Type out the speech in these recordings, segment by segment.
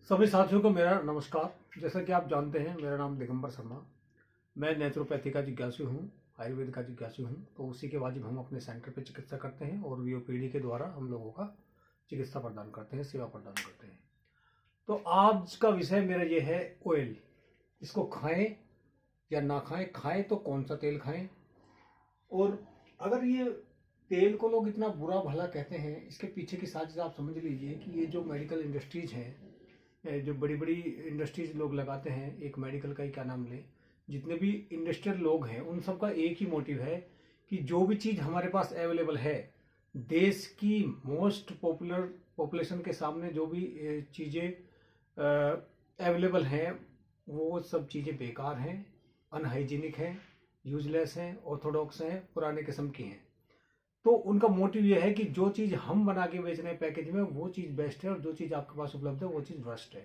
सभी साथियों को मेरा नमस्कार। जैसा कि आप जानते हैं, मेरा नाम दिगंबर शर्मा। मैं नेचुरोपैथी का जिज्ञासु हूँ, आयुर्वेद का जिज्ञासु हूँ। तो उसी के वाजिब हम अपने सेंटर पे चिकित्सा करते हैं और वीओपीडी के द्वारा हम लोगों का चिकित्सा प्रदान करते हैं, सेवा प्रदान करते हैं। तो आज का विषय मेरा ये है ऑयल। इसको खाएं या ना खाएं, खाएं तो कौन सा तेल खाएं। और अगर ये तेल को लोग इतना बुरा भला कहते हैं, इसके पीछे की साजिश आप समझ लीजिए कि ये जो मेडिकल इंडस्ट्रीज हैं, जो बड़ी बड़ी इंडस्ट्रीज लोग लगाते हैं, एक मेडिकल का ही क्या नाम लें, जितने भी इंडस्ट्रियल लोग हैं उन सबका एक ही मोटिव है कि जो भी चीज़ हमारे पास अवेलेबल है, देश की मोस्ट पॉपुलर पॉपुलेशन के सामने जो भी चीज़ें अवेलेबल हैं, वो सब चीज़ें बेकार हैं, अनहाइजीनिक हैं, यूजलेस हैं, ऑर्थोडॉक्स हैं, पुराने किस्म की हैं। तो उनका मोटिव ये है कि जो चीज़ हम बना के बेच रहे हैं पैकेज में, वो चीज़ बेस्ट है और जो चीज़ आपके पास उपलब्ध है वो चीज़ वर्स्ट है।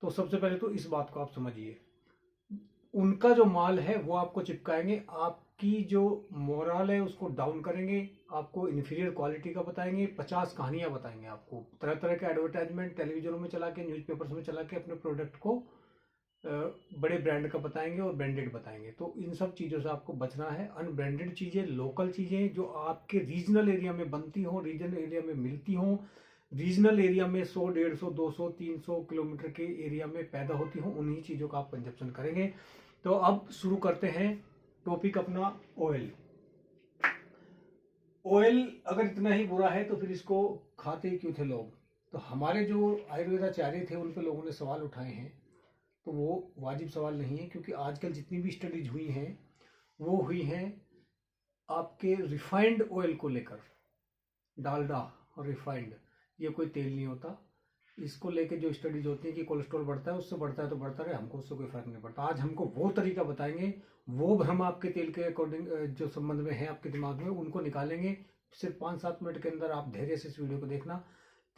तो सबसे पहले तो इस बात को आप समझिए। उनका जो माल है वो आपको चिपकाएंगे, आपकी जो मोरल है उसको डाउन करेंगे, आपको इन्फीरियर क्वालिटी का बताएंगे, 50 कहानियां बताएंगे, आपको तरह तरह के एडवर्टाइजमेंट टेलीविजनों में चला के, न्यूज़पेपर्स में चला के अपने प्रोडक्ट को बड़े ब्रांड का बताएंगे और ब्रांडेड बताएंगे। तो इन सब चीज़ों से आपको बचना है। अनब्रांडेड चीज़ें, लोकल चीज़ें जो आपके रीजनल एरिया में बनती हों, रीजनल एरिया में मिलती हों, रीजनल एरिया में 100, 150, 200, 300 किलोमीटर के एरिया में पैदा होती हों, उन्हीं चीज़ों का आप कंजप्शन करेंगे। तो अब शुरू करते हैं टॉपिक अपना, ऑयल। ऑयल अगर इतना ही बुरा है तो फिर इसको खाते क्यों थे लोग। तो हमारे जो आयुर्वेदाचार्य थे उन पर लोगों ने सवाल उठाए हैं। तो वो वाजिब सवाल नहीं है, क्योंकि आजकल जितनी भी स्टडीज हुई हैं वो हुई हैं आपके रिफाइंड ऑयल को लेकर। डालडा और रिफाइंड, ये कोई तेल नहीं होता। इसको लेके जो स्टडीज होती है कि कोलेस्ट्रॉल बढ़ता है, उससे बढ़ता है तो बढ़ता रहे, हमको उससे कोई फर्क नहीं पड़ता। आज हमको वो तरीका बताएंगे, वो भ्रम आपके तेल के अकॉर्डिंग जो संबंध में है आपके दिमाग में, उनको निकालेंगे। सिर्फ 5-7 मिनट के अंदर आप धैर्य से इस वीडियो को देखना।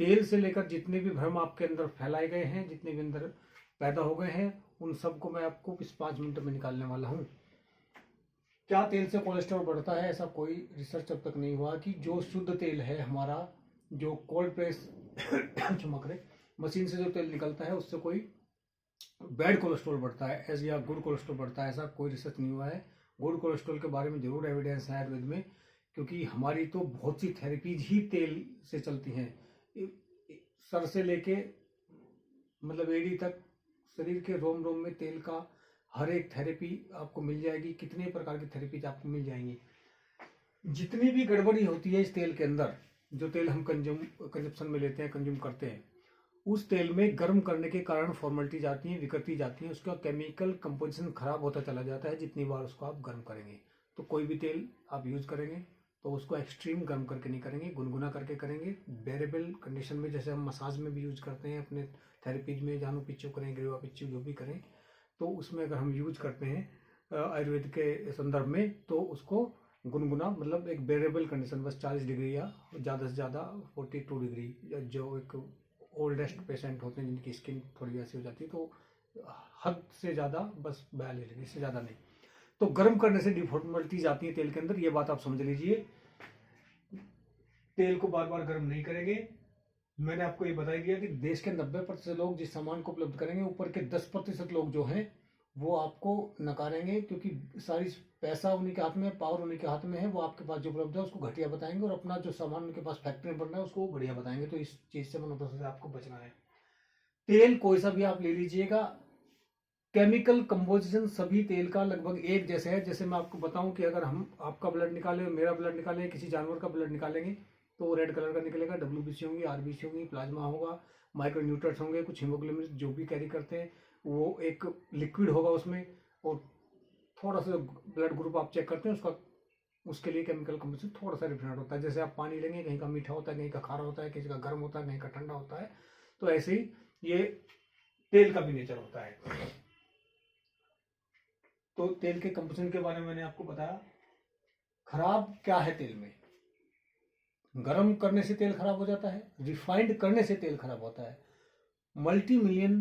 तेल से लेकर जितने भी भ्रम आपके अंदर फैलाए गए हैं, जितने भी अंदर पैदा हो गए हैं, उन सबको मैं आपको इस 5 मिनट में निकालने वाला हूँ। क्या तेल से कोलेस्ट्रॉल बढ़ता है? ऐसा कोई रिसर्च अब तक नहीं हुआ कि जो शुद्ध तेल है हमारा, जो कोल्ड प्रेस चमक रहे मशीन से जो तेल निकलता है, उससे कोई बैड कोलेस्ट्रॉल बढ़ता है ऐसे या गुड कोलेस्ट्रॉल बढ़ता है, ऐसा कोई रिसर्च नहीं हुआ है। गुड कोलेस्ट्रॉल के बारे में जरूर एविडेंस है आयुर्वेद में, क्योंकि हमारी तो बहुत सी थेरेपीज ही तेल से चलती हैं। सर से लेके मतलब एडी तक, शरीर के रोम रोम में तेल का हर एक थेरेपी आपको मिल जाएगी। कितने प्रकार की थेरेपीज आपको मिल जाएंगी। जितनी भी गड़बड़ी होती है इस तेल के अंदर, जो तेल हम कंजप्शन में लेते हैं, कंज्यूम करते हैं, उस तेल में गर्म करने के कारण फॉर्मेलिटी जाती हैं, विकृति जाती हैं, उसका केमिकल कंपोजिशन खराब होता चला जाता है जितनी बार उसको आप गर्म करेंगे। तो कोई भी तेल आप यूज करेंगे तो उसको एक्सट्रीम गर्म करके नहीं करेंगे, गुनगुना करके करेंगे। बेरेबल कंडीशन में, जैसे हम मसाज में भी यूज करते हैं अपने थेरेपीज में, जानू पिच्चू करें, ग्रीवा पिच्चू जो भी करें, तो उसमें अगर हम यूज करते हैं आयुर्वेद के संदर्भ में, तो उसको गुनगुना मतलब एक बेरेबल कंडीशन, बस 40 डिग्री या ज़्यादा से ज़्यादा 42 डिग्री, जो एक ओल्डेस्ट पेशेंट होते हैं जिनकी स्किन थोड़ी ऐसी हो जाती है, तो हद से ज़्यादा बस 42 डिग्री से ज़्यादा नहीं। तो गर्म करने से डिफॉर्मेलिटीज आती है तेल के अंदर, ये बात आप समझ लीजिए। तेल को बार बार गर्म नहीं करेंगे। मैंने आपको ये बता दिया कि देश के 90% लोग जिस सामान को उपलब्ध करेंगे, ऊपर के 10% लोग जो हैं वो आपको नकारेंगे, क्योंकि सारी पैसा उन्हीं के हाथ में है, पावर उन्हीं के हाथ में है। वो आपके पास जो उपलब्ध है उसको घटिया बताएंगे और अपना जो सामान उनके पास फैक्ट्री में बन रहा है उसको बढ़िया बताएंगे। तो इस चीज से मनोदशा से आपको बचना है। तेल कोई सा भी आप ले लीजिएगा, केमिकल कंपोजिशन सभी तेल का लगभग एक जैसे है। जैसे मैं आपको बताऊं कि अगर हम आपका ब्लड निकालें, मेरा ब्लड निकालें, किसी जानवर का ब्लड निकालेंगे, तो रेड कलर का निकलेगा। WBC होंगी, RBC होंगी, प्लाज्मा होगा, माइक्रोन्यूट्रॉन्स होंगे, कुछ हीमोग्लोबिन जो भी कैरी करते हैं, वो एक लिक्विड होगा उसमें। और थोड़ा सा ब्लड ग्रुप आप चेक करते हैं उसका, उसके लिए केमिकल कंपोजिशन थोड़ा सा डिफरेंट होता है। जैसे आप पानी लेंगे, कहीं का मीठा होता है, कहीं का खारा होता है, किसी का गर्म होता है, कहीं का ठंडा होता है। तो ऐसे ही ये तेल का भी नेचर होता है। तो तेल के कंपोजिशन के बारे में मैंने आपको बताया। खराब क्या है तेल में? गर्म करने से तेल खराब हो जाता है, रिफाइंड करने से तेल खराब होता है। मल्टी मिलियन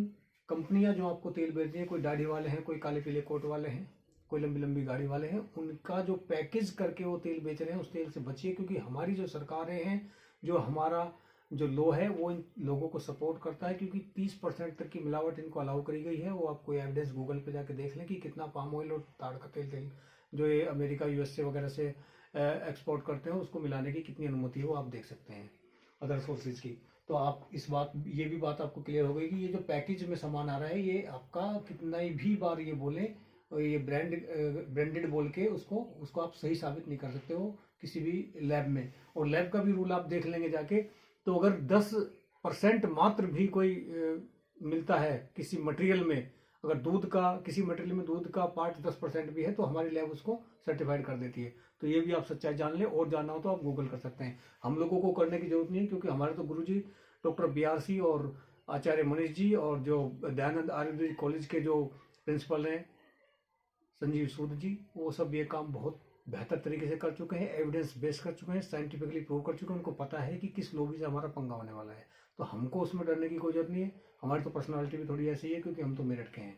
कंपनियां जो आपको तेल बेचती हैं, कोई दाढ़ी वाले हैं, कोई काले पीले कोट वाले हैं, कोई लंबी लंबी गाड़ी वाले हैं, उनका जो पैकेज करके वो तेल बेच रहे हैं, उस तेल से बचिए। क्योंकि हमारी जो सरकारें हैं, जो हमारा जो लॉ है वो इन लोगों को सपोर्ट करता है, क्योंकि 30% तक की मिलावट इनको अलाउ करी गई है। वो आप कोई एविडेंस गूगल पे जाके देख लें कि कितना पाम ऑयल और ताड़ का तेल जो ये अमेरिका यूएसए वगैरह से एक्सपोर्ट करते हैं उसको मिलाने की कितनी अनुमति है वो आप देख सकते हैं अदर सोर्सेज की। तो आप ये भी बात आपको क्लियर हो गई कि ये जो पैकेज में सामान आ रहा है ये आपका कितना ही भी बार ये बोले और ये ब्रांडेड बोल के उसको आप सही साबित नहीं कर सकते हो किसी भी लैब में। और लैब का भी रूल आप देख लेंगे जाके, तो अगर 10% मात्र भी कोई मिलता है किसी मटेरियल में, अगर किसी मटेरियल में दूध का पार्ट 10% भी है तो हमारी लैब उसको सर्टिफाइड कर देती है। तो ये भी आप सच्चाई जान लें, और जानना हो तो आप गूगल कर सकते हैं। हम लोगों को करने की जरूरत नहीं है, क्योंकि हमारे तो गुरुजी डॉक्टर BRC और आचार्य मनीष जी और जो दयानंद आयुर्वेदिक कॉलेज के जो प्रिंसिपल हैं संजीव सूद जी, वो सब ये काम बहुत बेहतर तरीके से कर चुके हैं, एविडेंस बेस कर चुके हैं, साइंटिफिकली प्रूव कर चुके हैं। उनको पता है कि किस लॉबी से हमारा पंगा होने वाला है, तो हमको उसमें डरने की कोई जरूरत नहीं है। हमारी तो पर्सनालिटी भी थोड़ी ऐसी है क्योंकि हम तो मेरठ के हैं।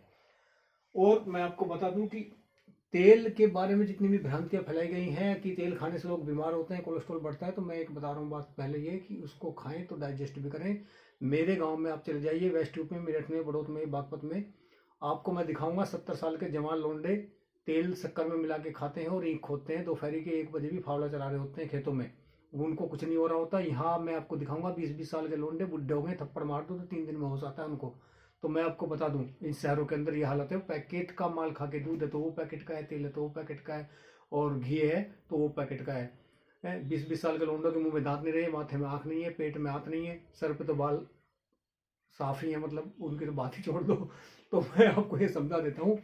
और मैं आपको बता दूं कि तेल के बारे में जितनी भी भ्रांतियां फैलाई गई हैं कि तेल खाने से लोग बीमार होते हैं, कोलेस्ट्रॉल बढ़ता है, तो मैं एक बता रहा हूँ बात पहले ये कि उसको खाएं तो डाइजेस्ट भी करें। मेरे गांव में आप चले जाइए, वेस्ट यूपी में, मेरठ में, बड़ौत में, बागपत में, आपको मैं दिखाऊंगा 70 साल के जवान लोंडे तेल शक्कर में मिला के खाते हैं और ईख खोदते हैं। दोपहर के 1 बजे भी फावड़ा चला रहे होते हैं खेतों में, उनको कुछ नहीं हो रहा होता। यहाँ मैं आपको दिखाऊंगा 20-20 साल के लोंडे बुढ़े हो गए, थप्पड़ मार दो तो 3 दिन में होश आता है उनको। तो मैं आपको बता दूं इन शहरों के अंदर ये हालत है। पैकेट का माल खा के, दूध है तो वो पैकेट का है, तेल है तो वो पैकेट का है, और घी है तो वो पैकेट का है। 20-20 साल के लोंडों के मुंह में दांत नहीं रहे, माथे में आंख नहीं है, पेट में हाथ नहीं है, सर पे तो बाल साफ ही है, मतलब उनकी तो बात ही छोड़ दो। तो मैं आपको ये समझा देता हूँ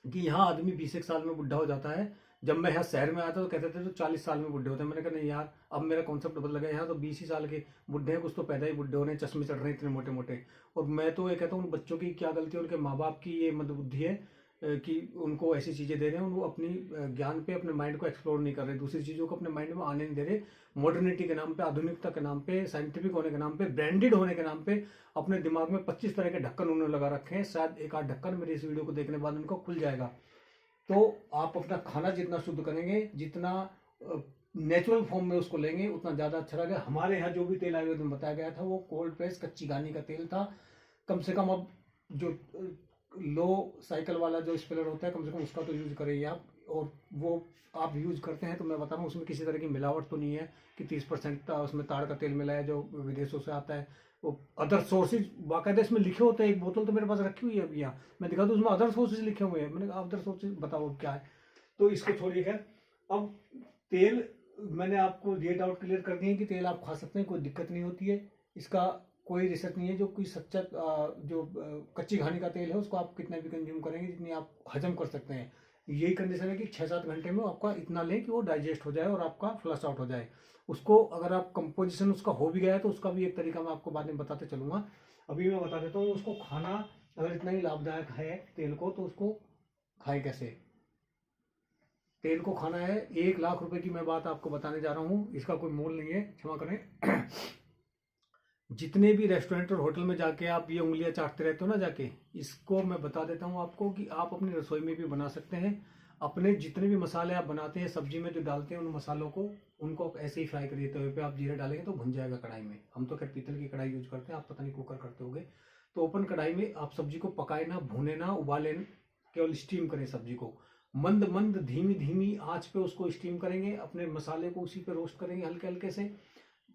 कि यहाँ आदमी 20 साल में बुढ़ा हो जाता है। जब मैं यहाँ शहर में आया था तो कहते थे तो 40 साल में बुढ़े होते हैं। मैंने कहा नहीं यार, अब मेरा कॉन्सेप्ट बदल गया, यहाँ तो 20 ही साल के बुढ़े हैं, कुछ तो पैदा ही बुढ़े हो रहे हैं, चश्मे चढ़ रहे हैं इतने मोटे मोटे। और मैं तो ये कहता हूँ उन बच्चों की क्या गलती है, उनके माँ बाप की ये मंदबुद्धि है कि उनको ऐसी चीज़ें दे रहे हैं, वो अपनी ज्ञान पे अपने माइंड को एक्सप्लोर नहीं कर रहे, दूसरी चीज़ों को अपने माइंड में आने नहीं दे रहे। मॉडर्निटी के नाम पे, आधुनिकता के नाम पे, साइंटिफिक होने के नाम पे, ब्रांडेड होने के नाम पे अपने दिमाग में 25 तरह के ढक्कन उन्होंने लगा रखे हैं। शायद एक आध ढक्कन मेरी इस वीडियो को देखने के बाद उनको खुल जाएगा। तो आप अपना खाना जितना शुद्ध करेंगे, जितना नेचुरल फॉर्म में उसको लेंगे, उतना ज़्यादा अच्छा रहेगा। हमारे यहाँ जो भी तेल आयुर्वेद में बताया गया था वो कोल्ड प्रेस कच्ची घानी का तेल था। कम से कम अब जो लो साइकिल वाला जो स्पेलर होता है, कम से कम उसका तो यूज करेंगे आप। और वो आप यूज करते हैं तो मैं बता रहा हूँ उसमें किसी तरह की मिलावट तो नहीं है कि 30% उसमें ताड़ का तेल मिला है जो विदेशों से आता है। वो अदर सोर्सेज बाकायदा इसमें लिखे होते हैं। एक बोतल तो मेरे पास रखी हुई है अभी यहाँ, मैं दिखा दूँ, उसमें अदर सोर्सेज लिखे हुए हैं। मैंने कहा अदर सोर्सेज बताओ क्या है, तो इसको छोड़िए। खैर, अब तेल मैंने आपको ये डाउट क्लियर कर दिए कि तेल आप खा सकते हैं, कोई दिक्कत नहीं होती है। इसका कोई रिसर्च नहीं है जो कोई सच्चा जो कच्ची घानी का तेल है उसको आप कितना भी कंज्यूम करेंगे, जितनी आप हजम कर सकते हैं। यही कंडीशन है कि 6-7 घंटे में आपका इतना लें कि वो डाइजेस्ट हो जाए और आपका फ्लश आउट हो जाए। उसको अगर आप कंपोजिशन उसका हो भी गया है तो उसका भी एक तरीका मैं आपको बाद में बताते चलूंगा। अभी मैं बता देता हूँ उसको खाना अगर इतना ही लाभदायक है तेल को, तो उसको खाएं कैसे। तेल को खाना है, 1 लाख रुपए की मैं बात आपको बताने जा रहा हूँ, इसका कोई मोल नहीं है, क्षमा करें। जितने भी रेस्टोरेंट और होटल में जाके आप ये उंगलियां चाटते रहते हो ना जाके, इसको मैं बता देता हूँ आपको कि आप अपनी रसोई में भी बना सकते हैं। अपने जितने भी मसाले आप बनाते हैं, सब्जी में जो डालते हैं, उन मसालों को उनको आप ऐसे ही फ्राई करिए। तवे पे आप जीरा डालेंगे तो भुन जाएगा कढ़ाई में। हम तो खैर पीतल की कढ़ाई यूज करते हैं, आप पता नहीं कुकर करते होंगे। तो ओपन कढ़ाई में आप सब्जी को पकाए ना, भुने ना, उबाले, केवल स्टीम करें सब्जी को। मंद मंद धीमी धीमी आंच पे उसको स्टीम करेंगे, अपने मसाले को उसी पे रोस्ट करेंगे हल्के हल्के से।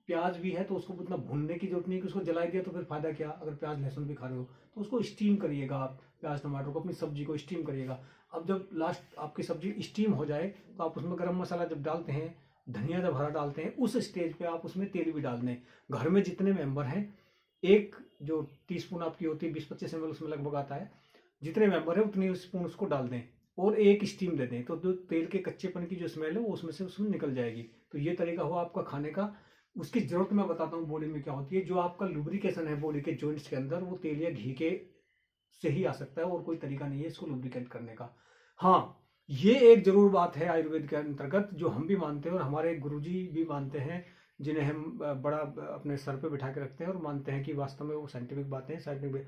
प्याज भी है तो उसको उतना भूनने की जरूरत नहीं कि उसको जला दिया तो फिर फायदा क्या, अगर प्याज लहसुन भी खा रहे हो तो उसको स्टीम करिएगा आप। प्याज टमाटर को, अपनी सब्जी को स्टीम करिएगा। अब जब लास्ट आपकी सब्जी स्टीम हो जाए तो आप उसमें गरम मसाला जब डालते हैं, धनिया जब हरा डालते हैं, उस स्टेज पे आप उसमें तेल भी डाल दें। घर में जितने मेंबर हैं, एक जो टीस्पून आपकी होती है 20-25 ml उसमें लगभग आता है, जितने मेंबर है उतनी स्पून उसको डाल दें और एक स्टीम दे दें। तो जो तेल के कच्चेपन की जो स्मेल है वो उसमें निकल जाएगी। तो ये तरीका हुआ आपका खाने का। उसकी जरूरत मैं बताता हूँ बॉडी में क्या होती है। जो आपका लुब्रिकेशन है बॉडी के जॉइंट्स के अंदर, वो तेल या घी के से ही आ सकता है, और कोई तरीका नहीं है इसको लुब्रिकेट करने का। हाँ, ये एक जरूर बात है आयुर्वेद के अंतर्गत जो हम भी मानते हैं और हमारे गुरुजी भी मानते हैं जिन्हें हम बड़ा अपने सर पे बिठा के रखते हैं और मानते हैं कि वास्तव में वो साइंटिफिक बातें हैं, साइंटिफिक।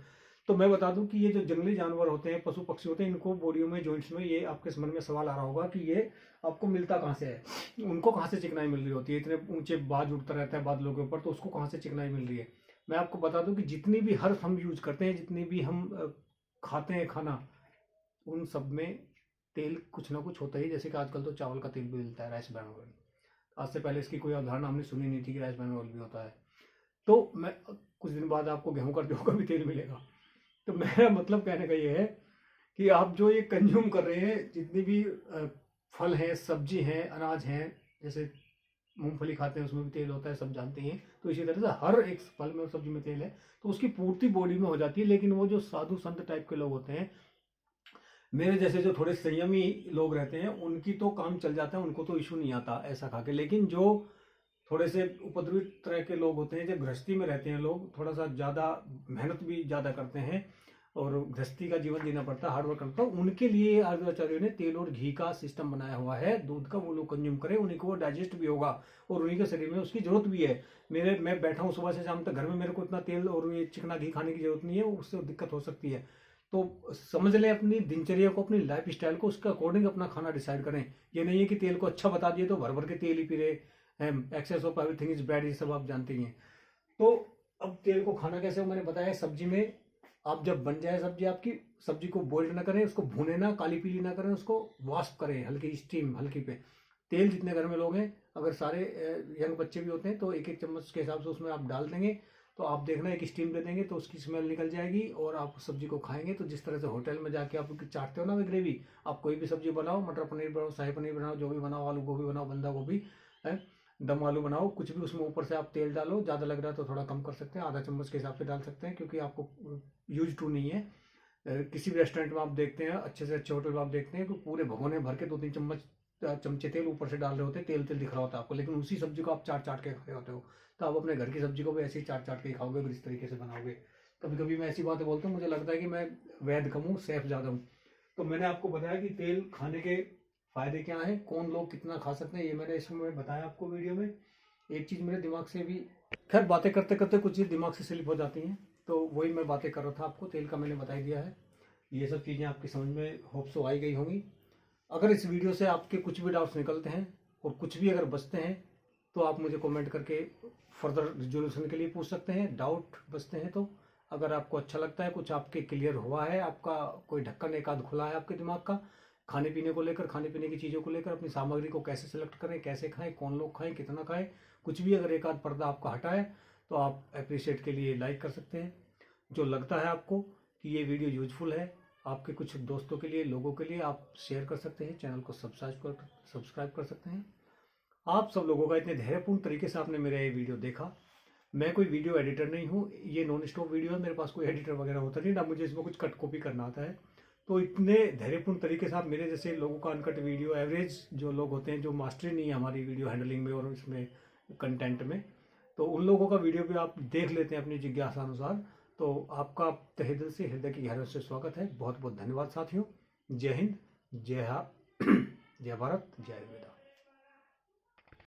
तो मैं बता दूं कि ये जो जंगली जानवर होते हैं, पशु पक्षी होते हैं, इनको बॉडियों में, जॉइंट्स में, ये आपके मन में सवाल आ रहा होगा कि ये आपको मिलता कहाँ से है, उनको कहाँ से चिकनाई मिल रही होती है, इतने ऊंचे बाज उठता रहता है बादलों के ऊपर, तो उसको कहाँ से चिकनाई मिल रही है। मैं आपको बता दूं कि जितनी भी हर्ब हम यूज करते हैं, जितनी भी हम खाते हैं खाना, उन सब में तेल कुछ ना कुछ होता ही। जैसे कि आजकल तो चावल का तेल भी मिलता है, राइस ब्रान ऑयल। आज से पहले इसकी कोई अवधारणा हमने सुनी नहीं थी कि राइस ब्रान ऑयल भी होता है। तो मैं कुछ दिन बाद आपको गेहूं का गेहूं का भी तेल मिलेगा। तो मेरा मतलब कहने का ये है कि आप जो ये कंज्यूम कर रहे हैं, जितनी भी फल हैं, सब्जी हैं, अनाज हैं, जैसे मूंगफली खाते हैं उसमें भी तेल होता है, सब जानते हैं। तो इसी तरह से हर एक फल में और सब्जी में तेल है, तो उसकी पूर्ति बॉडी में हो जाती है। लेकिन वो जो साधु संत टाइप के लोग होते हैं, मेरे जैसे जो थोड़े संयमी लोग रहते हैं, उनकी तो काम चल जाता है, उनको तो इशू नहीं आता ऐसा खा के। लेकिन जो थोड़े से उपद्रवित तरह के लोग होते हैं, जो गृहस्थी में रहते हैं लोग, थोड़ा सा ज़्यादा मेहनत भी ज़्यादा करते हैं और गृहस्थी का जीवन जीना पड़ता है, हार्ड वर्क करता है, उनके लिए आयुर्वेदाचार्यों ने तेल और घी का सिस्टम बनाया हुआ है। दूध का वो लोग कंज्यूम करें, उन्हीं को वो डाइजेस्ट भी होगा और उन्हीं के शरीर में उसकी जरूरत भी है। मैं बैठा हूँ सुबह से शाम तक घर में, मेरे को इतना तेल और ये चिकना घी खाने की जरूरत नहीं है, उससे दिक्कत हो सकती है। तो समझ लें अपनी दिनचर्या को, अपनी लाइफ स्टाइल को, उसके अकॉर्डिंग अपना खाना डिसाइड करें। ये नहीं है कि तेल को अच्छा बता दिए तो भर भर के तेल ही पी रहे हैं, excess of everything is bad, ये सब आप जानते ही हैं। तो अब तेल को खाना कैसे हो, मैंने बताया। सब्जी में आप जब बन जाए सब्जी आपकी, सब्जी को बॉइल्ड ना करें, उसको भुने ना, काली पीली ना करें, उसको वाष्प करें, हल्की स्टीम हल्की पे। तेल जितने घर में लोग हैं, अगर सारे यंग बच्चे भी होते हैं तो एक एक चम्मच के हिसाब से उसमें आप डाल देंगे। तो आप देखना एक स्टीम दे देंगे तो उसकी स्मेल निकल जाएगी और आप सब्जी को खाएंगे। तो जिस तरह से होटल में जाके आप चाटते हो ना ग्रेवी, आप कोई भी सब्जी बनाओ, मटर पनीर बनाओ, शाही पनीर बनाओ, जो भी बनाओ, आलू गोभी बनाओ, बंदा गोभी है, दम आलू बनाओ, कुछ भी, उसमें ऊपर से आप तेल डालो। ज़्यादा लग रहा है तो थोड़ा कम कर सकते हैं, आधा चम्मच के हिसाब से डाल सकते हैं, क्योंकि आपको यूज टू नहीं है। किसी भी रेस्टोरेंट में आप देखते हैं, अच्छे से अच्छे होटल में आप देखते हैं कि पूरे भगोने भर के 2-3 चमचे तेल ऊपर से डाल रहे होते हैं, तेल तेल दिख रहा होता है आपको, लेकिन उसी सब्जी को आप चाट चाट के खा रहे होते हो। तो आप अपने घर की सब्जी को भी ऐसे ही चाट चाट के खाओगे, अगर इस तरीके से बनाओगे। कभी कभी मैं ऐसी बातें बोलता हूँ, मुझे लगता है कि मैं वैद कम हूँ, सेफ ज़्यादा हूँ। तो मैंने आपको बताया कि तेल खाने के फायदे क्या हैं, कौन लोग कितना खा सकते हैं, ये मैंने इसमें बताया आपको वीडियो में। एक चीज़ मेरे दिमाग से भी, खैर बातें करते करते कुछ चीज़ दिमाग से स्लिप हो जाती हैं, तो वही मैं बातें कर रहा था आपको। तेल का मैंने बता ही दिया है। ये सब चीज़ें आपकी समझ में होप सो आई गई होंगी। अगर इस वीडियो से आपके कुछ भी डाउट्स निकलते हैं और कुछ भी अगर बचते हैं तो आप मुझे कमेंट करके फर्दर रिजोल्यूशन के लिए पूछ सकते हैं, डाउट बचते हैं तो। अगर आपको अच्छा लगता है, कुछ आपके क्लियर हुआ है, आपका कोई ढक्कन एक आध खुला है आपके दिमाग का, खाने पीने को लेकर, खाने पीने की चीज़ों को लेकर, अपनी सामग्री को कैसे सेलेक्ट करें, कैसे खाएं, कौन लोग खाएं, कितना खाएं, कुछ भी अगर एक आध पर्दा आपका हटा है तो आप अप्रिशिएट के लिए लाइक कर सकते हैं। जो लगता है आपको कि ये वीडियो यूजफुल है आपके कुछ दोस्तों के लिए, लोगों के लिए, आप शेयर कर सकते हैं, चैनल को सब्सक्राइब कर सकते हैं। आप सब लोगों का इतने धैर्यपूर्ण तरीके से आपने मेरा ये वीडियो देखा। मैं कोई वीडियो एडिटर नहीं हूँ, ये नॉन स्टॉप वीडियो है, मेरे पास कोई एडिटर वगैरह होता नहीं, ना मुझे इसमें कुछ कट कॉपी करना आता है। तो इतने धैर्यपूर्ण तरीके से आप मेरे जैसे लोगों का अनकट वीडियो, एवरेज जो लोग होते हैं, जो मास्टरी नहीं है हमारी वीडियो हैंडलिंग में और इसमें कंटेंट में, तो उन लोगों का वीडियो भी आप देख लेते हैं अपनी जिज्ञासा अनुसार। तो आपका तहे दिल से, हृदय की गहराई से स्वागत है। बहुत बहुत धन्यवाद साथियों। जय हिंद, जय भारत, जय आयुर्वेदा।